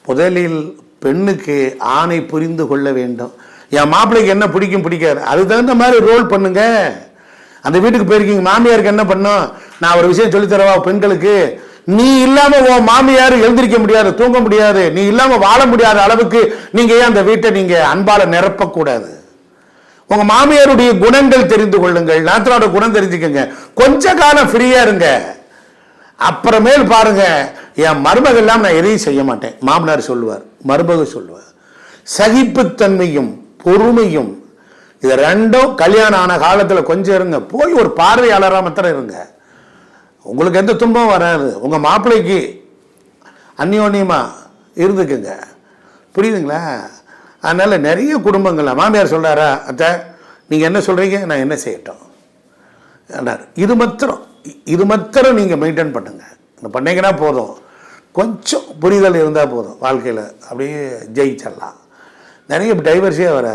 முதலில் பெண்ணுக்கு ஆணை புரிந்து கொள்ள வேண்டும். என் மாப்பிள்ளைக்கு என்ன பிடிக்கும் பிடிக்காது, அது தகுந்த மாதிரி ரோல் பண்ணுங்க. அந்த வீட்டுக்கு போயிருக்கீங்க, மாமியாருக்கு என்ன பண்ணும், நான் ஒரு விஷயம் சொல்லித்தரவா பெண்களுக்கு, நீ இல்லாம உன் மாமியார் எழுந்திருக்க முடியாது, தூங்க முடியாது, நீ இல்லாம வாழ முடியாத அளவுக்கு நீங்க ஏன் அந்த வீட்டை நீங்க அன்பால நிரப்பக்கூடாது. உங்க மாமியாருடைய குணங்கள் தெரிந்து கொள்ளுங்கள், நாத்தனோட குணம் தெரிஞ்சுக்கங்க, கொஞ்ச காலம் ஃப்ரீயா இருங்க. அப்புறமேல் பாருங்க, என் மருமகள் எல்லாம் நான் எதையும் செய்ய மாட்டேன் மாமனார் சொல்லுவார், மருமகள் சொல்லுவார். சகிப்புத்தன்மையும் பொறுமையும் இது ரெண்டும் கல்யாணம் ஆன காலத்தில் கொஞ்சம் இருங்க, போய் ஒரு பார்வையாளராக மாத்திரம் இருங்க, உங்களுக்கு எந்த துன்பம் வராது. உங்க மாப்பிள்ளைக்கு அந்யோன்யமா இருந்துக்குங்க, புரியுதுங்களா? அதனால நிறைய குடும்பங்கள் மாமியார் சொல்றாரா, அத்தை நீங்க என்ன சொல்றீங்க, நான் என்ன செய்யட்டும், இது மாத்திரம் நீங்க மெயின்டைன் பண்ணுங்க, பண்ணீங்கன்னா போதும், கொஞ்சம் புரிதல் இருந்தால் போதும், வாழ்க்கையில் அப்படியே ஜெயிச்சிடலாம். நிறைய டைவர்ஸே வராது.